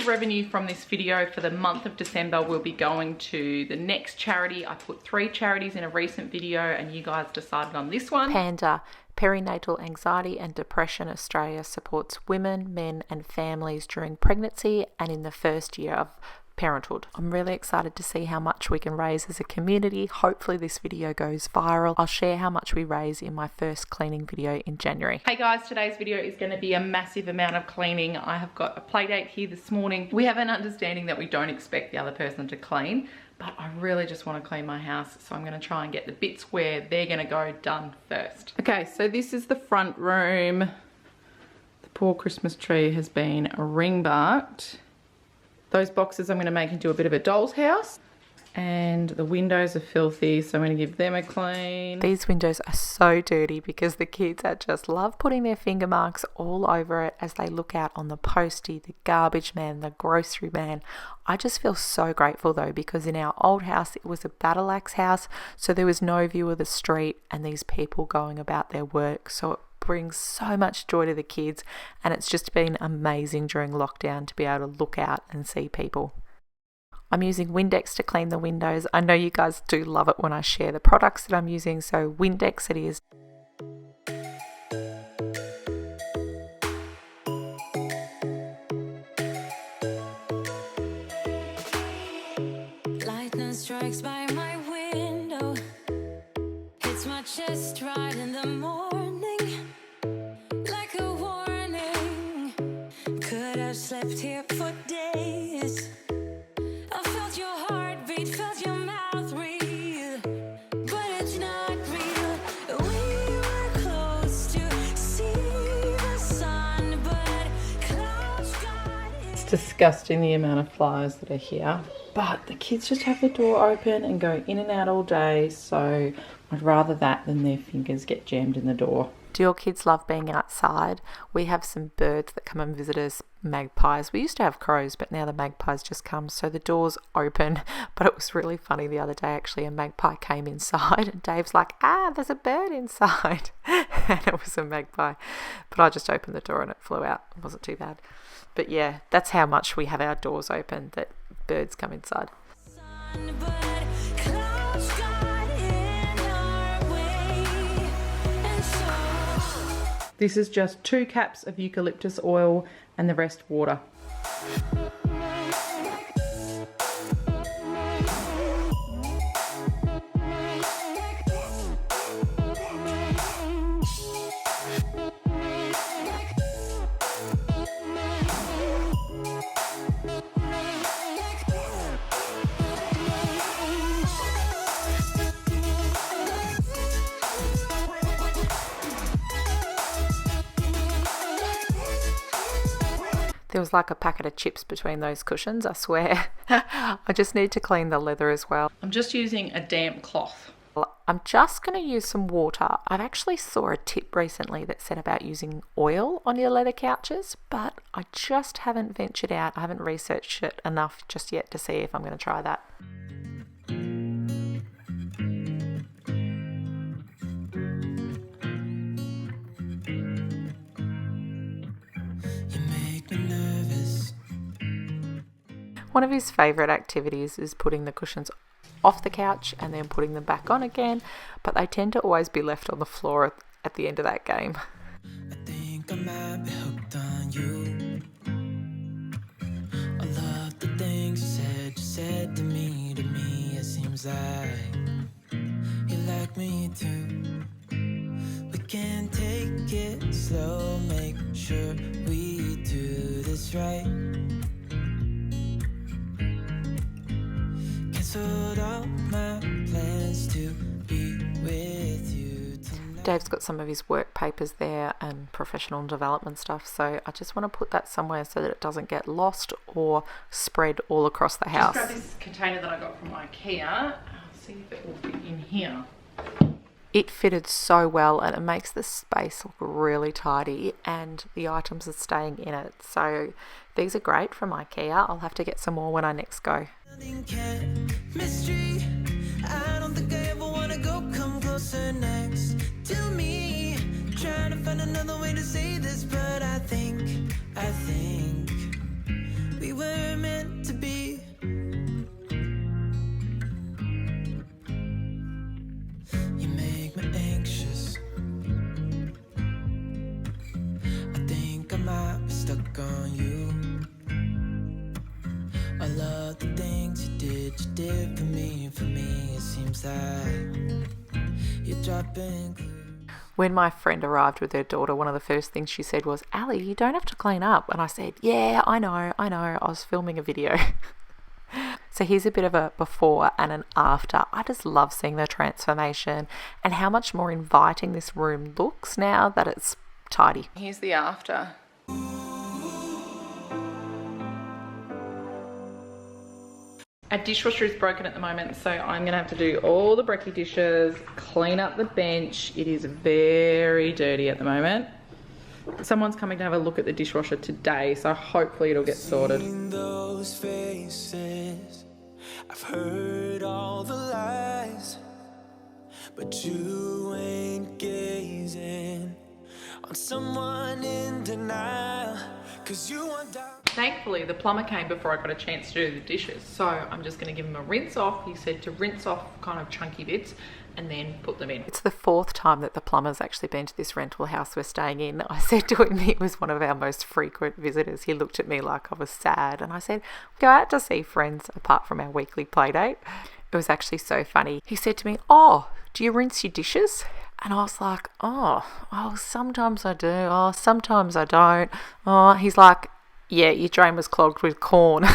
the revenue from this video for the month of December will be going to the next charity. I put 3 charities in a recent video and you guys decided on this one. Panda, Perinatal Anxiety and Depression Australia supports women, men and families during pregnancy and in the first year of parenthood. I'm really excited to see how much we can raise as a community. Hopefully this video goes viral. I'll share how much we raise in my first cleaning video in January. Hey guys, today's video is going to be a massive amount of cleaning. I have got a play date here this morning. We have an understanding that we don't expect the other person to clean, but I really just want to clean my house, so I'm going to try and get the bits where they're going to go done first. Okay, so this is the front room. The poor Christmas tree has been ring barked. Those boxes I'm going to make into a bit of a doll's house. And the windows are filthy, so I'm going to give them a clean. These windows are so dirty because the kids just love putting their finger marks all over it as they look out on the postie, the garbage man, the grocery man. I just feel so grateful though, because in our old house it was a battle axe house, so there was no view of the street and these people going about their work. So it brings so much joy to the kids, and it's just been amazing during lockdown to be able to look out and see people. I'm using Windex to clean the windows. I know you guys do love it when I share the products that I'm using, so Windex it is. Lightning strikes by my window, hits my chest right in the morning, like a warning. Could have slept here for days. I felt your heartbeat, felt your mouth breathe, but it's not real. We were close to see the sun, but clouds got in. It's disgusting the amount of flies that are here, but the kids just have the door open and go in and out all day, so I'd rather that than their fingers get jammed in the door. Do your kids love being outside? We have some birds that come and visit us, magpies. We used to have crows, but now the magpies just come, so the door's open. But it was really funny the other day, actually, a magpie came inside and Dave's like, there's a bird inside. And it was a magpie. But I just opened the door and it flew out. It wasn't too bad. But yeah, that's how much we have our doors open, that birds come inside. Sun, but clouds got in our way, and so This is just 2 caps of eucalyptus oil and the rest water. There was like a packet of chips between those cushions, I swear. I just need to clean the leather as well. I'm just using a damp cloth. I'm just going to use some water. I've actually saw a tip recently that said about using oil on your leather couches, but I just haven't ventured out. I haven't researched it enough just yet to see if I'm going to try that. One of his favourite activities is putting the cushions off the couch and then putting them back on again, but they tend to always be left on the floor at the end of that game. I think I might be hooked on you. I love the things you said to me, it seems like you like me too. We can take it slow, make sure we do this right. Canceled all my plans to be with you tonight. Dave's got some of his work papers there and professional development stuff, so I just want to put that somewhere so that it doesn't get lost or spread all across the house. Just grab this container that I got from IKEA. I'll see if it will fit in here. It fitted so well and it makes the space look really tidy and the items are staying in it. So these are great from IKEA. I'll have to get some more when I next go. Mystery. I don't think I ever wanna go come closer next to me. Trying to find another way to say this, but I think we were meant to be. You make me anxious. I think I might be stuck on you. I love the things you did for me. It seems like you're dropping clues. When my friend arrived with her daughter, one of the first things she said was, "Ali, you don't have to clean up." And I said, "Yeah, I know. I was filming a video." So here's a bit of a before and an after. I just love seeing the transformation and how much more inviting this room looks now that it's tidy. Here's the after. Our dishwasher is broken at the moment, so I'm gonna have to do all the brekkie dishes, clean up the bench. It is very dirty at the moment. Someone's coming to have a look at the dishwasher today, so hopefully it'll get sorted. Seen those faces, I've heard all the lies, but you ain't gazing on someone in denial, 'cause you want down. Thankfully, the plumber came before I got a chance to do the dishes, so I'm just going to give him a rinse off. He said to rinse off kind of chunky bits and then put them in. It's the 4th time that the plumber's actually been to this rental house we're staying in. I said to him he was one of our most frequent visitors. He looked at me like I was sad, and I said, "We go out to see friends apart from our weekly play date." It was actually so funny. He said to me, "Oh, do you rinse your dishes?" And I was like, oh, sometimes I do. Oh, sometimes I don't. Oh, he's like, "Yeah, your drain was clogged with corn."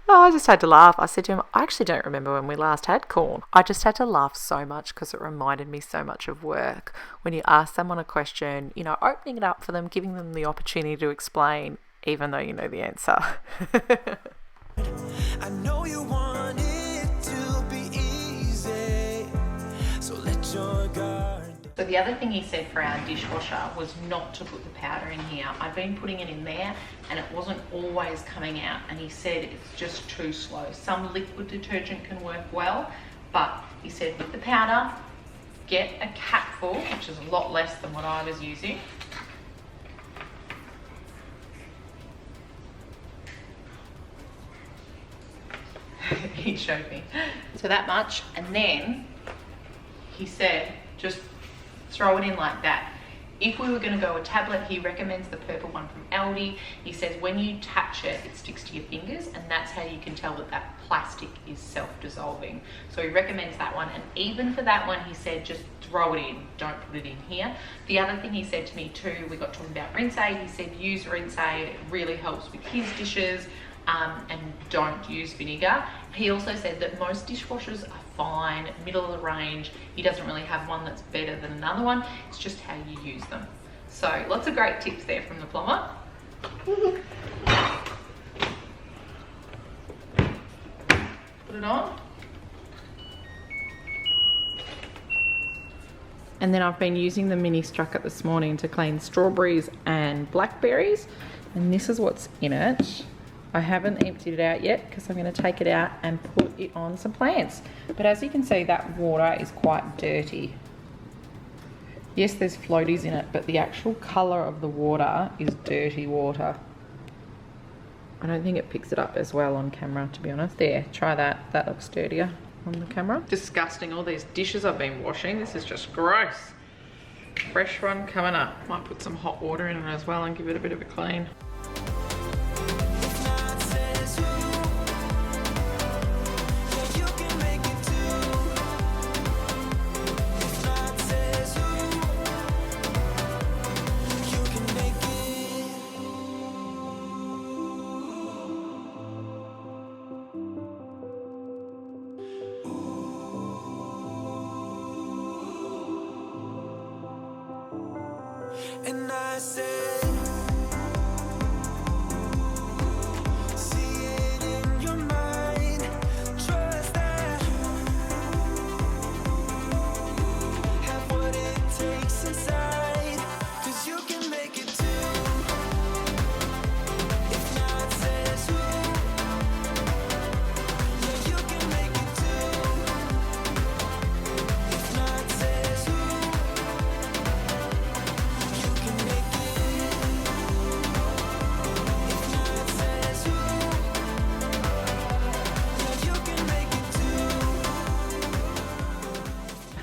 Oh, I just had to laugh. I said to him, "I actually don't remember when we last had corn." I just had to laugh so much because it reminded me so much of work. When you ask someone a question, you know, opening it up for them, giving them the opportunity to explain, even though you know the answer. I know you want it to be easy, so let your guard. So the other thing he said for our dishwasher was not to put the powder in here. I've been putting it in there and it wasn't always coming out, and he said it's just too slow. Some liquid detergent can work well, but he said with the powder, get a capful, which is a lot less than what I was using. He showed me. So that much, and then he said just throw it in like that. If we were going to go a tablet, he recommends the purple one from Aldi. He says when you touch it, it sticks to your fingers, and that's how you can tell that that plastic is self-dissolving. So he recommends that one, and even for that one, he said just throw it in, don't put it in here. The other thing he said to me too, we got talking about rinse aid. He said use rinse aid, it really helps with his dishes, and don't use vinegar. He also said that most dishwashers are fine, middle of the range. He doesn't really have one that's better than another one. It's just how you use them. So lots of great tips there from the plumber. Put it on. And then I've been using the mini Strucker this morning to clean strawberries and blackberries. And this is what's in it. I haven't emptied it out yet because I'm going to take it out and put it on some plants. But as you can see, that water is quite dirty. Yes, there's floaties in it, but the actual colour of the water is dirty water. I don't think it picks it up as well on camera, to be honest. There, try that. That looks dirtier on the camera. Disgusting, all these dishes I've been washing. This is just gross. Fresh one coming up. Might put some hot water in it as well and give it a bit of a clean. And I said, see it in your mind, trust that, have what it takes inside, 'cause you can make it too. If not, says who? Yeah, you can make it too. If not, says who? You can make it.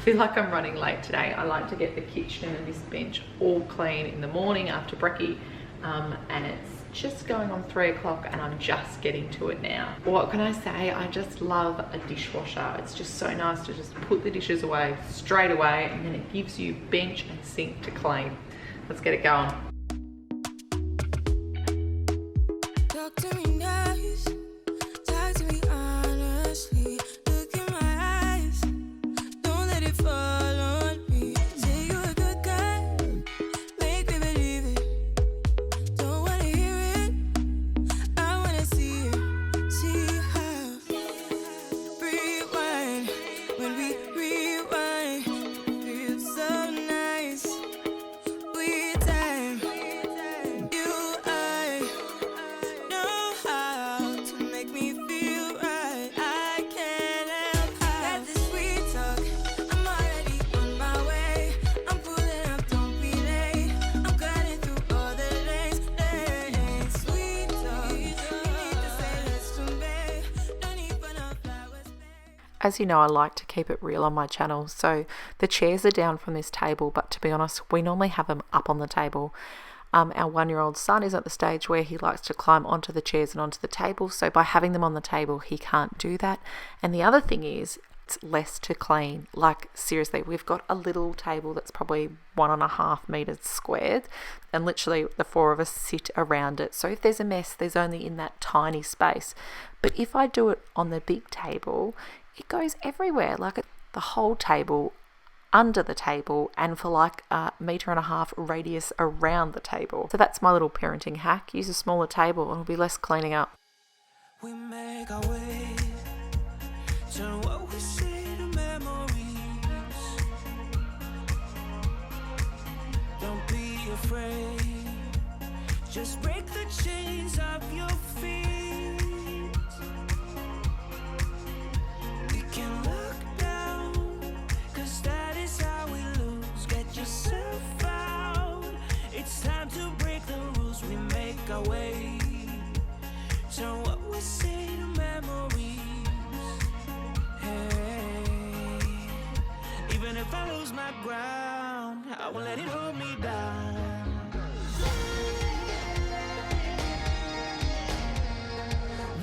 feel like I'm running late today. I like to get the kitchen and this bench all clean in the morning after brekkie, and it's just going on 3 o'clock and I'm just getting to it now. What can I say? I just love a dishwasher. It's just so nice to just put the dishes away straight away, and then it gives you bench and sink to clean. Let's get it going. Talk to me nice, talk to me honestly. Look in my eyes, don't let it fall on me. Say you're a good guy, make me believe it. Don't wanna hear it, I wanna see it. See how rewind, when we rewind, feels so nice. We time, you I know how to make me feel right. I can't help how this sweet talk. I'm already on my way. I'm pulling up, don't be late. I'm cutting through all the lanes. Sweet talk. You need to say less to me. No need for no flowers, babe. As you know, I like to keep it real on my channel, so the chairs are down from this table, but to be honest, we normally have them up on the table. Our 1-year-old son is at the stage where he likes to climb onto the chairs and onto the table, so by having them on the table, he can't do that. And the other thing is, it's less to clean. Like, seriously, we've got a little table that's probably 1.5 meters squared, and literally the 4 of us sit around it. So if there's a mess, there's only in that tiny space. But if I do it on the big table, it goes everywhere, like the whole table, under the table, and for like 1.5 meter radius around the table. So that's my little parenting hack. Use a smaller table and it'll be less cleaning up. We make our way, turn what we see to memories. Don't be afraid, just break the chains of your feet. We can look down, 'cause that is how we lose. Get yourself out, it's time to break the rules. We make our way, turn what we say to memories. Hey, even if I lose my ground, I won't let it hold me down.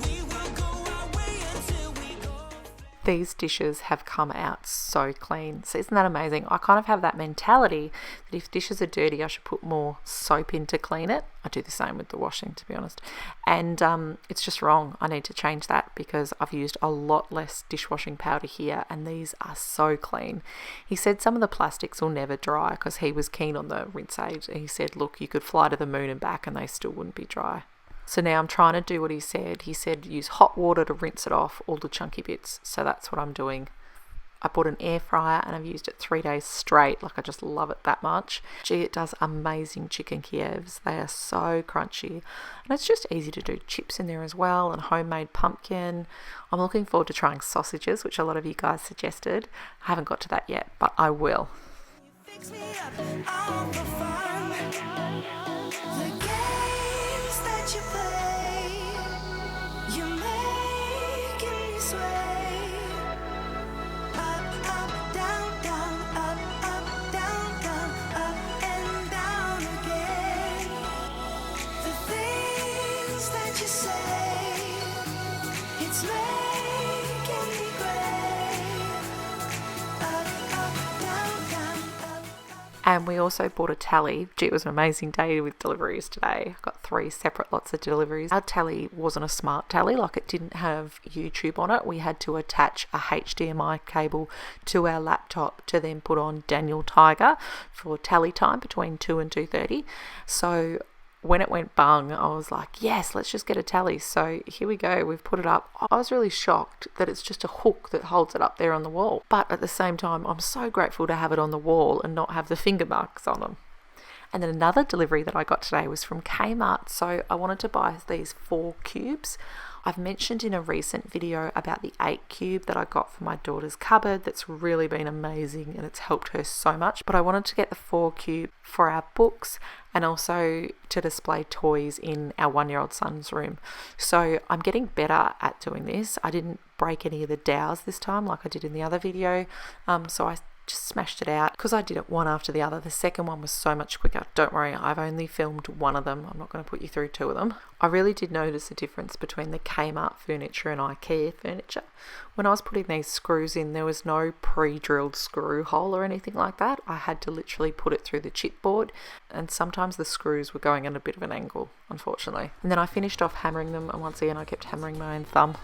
We will go our way until we go. These dishes have come out so clean. So isn't that amazing? I kind of have that mentality that if dishes are dirty, I should put more soap in to clean it. I do the same with the washing, to be honest. And it's just wrong. I need to change that because I've used a lot less dishwashing powder here, and these are so clean. He said some of the plastics will never dry because he was keen on the rinse aid. He said, look, you could fly to the moon and back and they still wouldn't be dry. So now I'm trying to do what he said. He said use hot water to rinse it off, all the chunky bits. So that's what I'm doing. I bought an air fryer and I've used it 3 days straight. Like, I just love it that much. Gee, it does amazing chicken Kievs. They are so crunchy. And it's just easy to do chips in there as well, and homemade pumpkin. I'm looking forward to trying sausages, which a lot of you guys suggested. I haven't got to that yet, but I will. Fix me up all for fun. The games that you play, you're making me sway. Up, down, down, up, down, down, up and down again. The things that you say, it's making me gray. Up, down, down, up. And we also bought a tally. Gee, it was an amazing day with deliveries today. I got 3 separate lots of deliveries. Our tally wasn't a smart tally, like it didn't have YouTube on it. We had to attach a HDMI cable to our laptop to then put on Daniel Tiger for tally time between 2 and 2:30. So when it went bung, I was like, yes, let's just get a tally. So here we go. We've put it up. I was really shocked that it's just a hook that holds it up there on the wall. But at the same time, I'm so grateful to have it on the wall and not have the finger marks on them. And then another delivery that I got today was from Kmart. So I wanted to buy these 4 cubes. I've mentioned in a recent video about the 8 cube that I got for my daughter's cupboard. That's really been amazing and it's helped her so much. But I wanted to get the 4 cube for our books and also to display toys in our 1-year-old son's room. So I'm getting better at doing this. I didn't break any of the dowels this time like I did in the other video. So I just smashed it out because I did it one after the other. The second one was so much quicker. Don't worry, I've only filmed one of them. I'm not going to put you through two of them. I really did notice a difference between the Kmart furniture and IKEA furniture. When I was putting these screws in, there was no pre-drilled screw hole or anything like that. I had to literally put it through the chipboard, and sometimes the screws were going at a bit of an angle, unfortunately. And then I finished off hammering them, and once again I kept hammering my own thumb.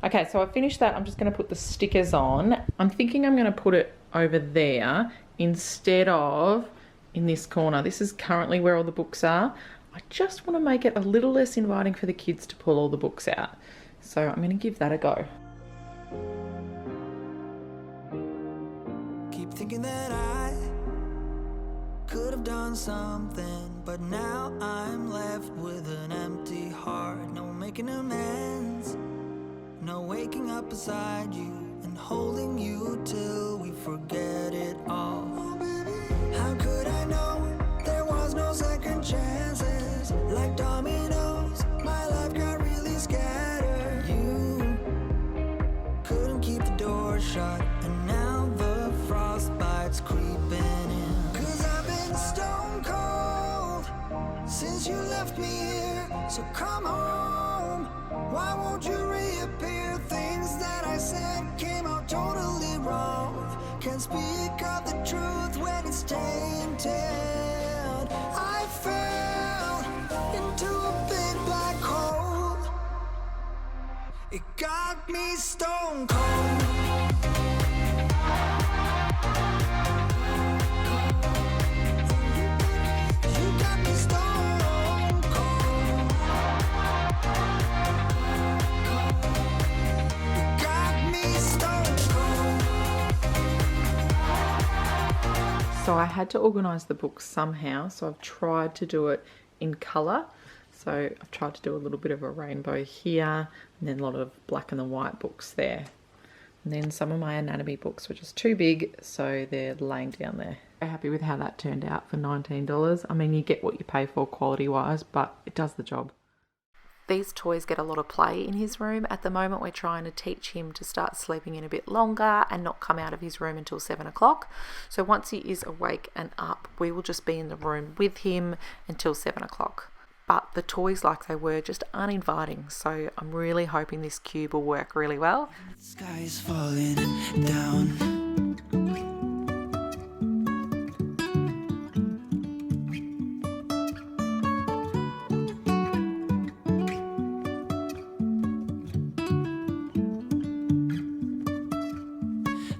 Okay, so I finished that. I'm just going to put the stickers on. I'm thinking I'm going to put it over there instead of in this corner. This is currently where all the books are. I just want to make it a little less inviting for the kids to pull all the books out. So I'm going to give that a go. Keep thinking that I could have done something, but now I'm left with an empty heart. No making amends, no waking up beside you and holding you till we forget it all. How could I know there was no second chances? Like dominoes, my life got really scattered. You couldn't keep the door shut, and now the frostbite's creeping in. 'Cause I've been stone cold since you left me here, so come home. Why won't you reappear? Things that I said came out totally wrong. Can't speak of the truth when it's tainted. I fell into a big black hole. It got me stone cold. You got me stone cold. You got me stone cold. So I had to organise the books somehow, so I've tried to do it in colour. So I've tried to do a little bit of a rainbow here, and then a lot of black and the white books there. And then some of my anatomy books were just too big, so they're laying down there. I'm happy with how that turned out for $19. I mean, you get what you pay for quality-wise, but it does the job. These toys get a lot of play in his room. At the moment, we're trying to teach him to start sleeping in a bit longer and not come out of his room until 7 o'clock. So once he is awake and up, we will just be in the room with him until 7 o'clock. But the toys, like they were, just aren't inviting. So I'm really hoping this cube will work really well. The sky is falling down.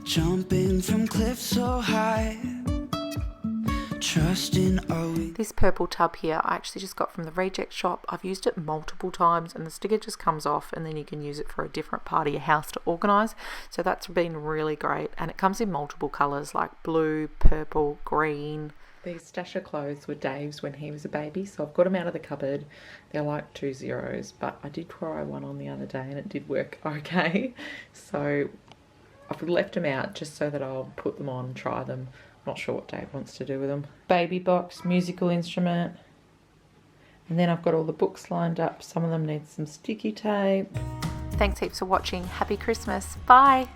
Jumping from cliffs so high, trusting always. This purple tub here, I actually just got from the reject shop. I've used it multiple times and the sticker just comes off, and then you can use it for a different part of your house to organise. So that's been really great, and it comes in multiple colours like blue, purple, green. These stash of clothes were Dave's when he was a baby, so I've got them out of the cupboard. They're like 2 zeros, but I did try one on the other day and it did work okay. So I've left them out just so that I'll put them on, try them. Not sure what Dave wants to do with them. Baby box, musical instrument. And then I've got all the books lined up. Some of them need some sticky tape. Thanks heaps for watching. Happy Christmas. Bye.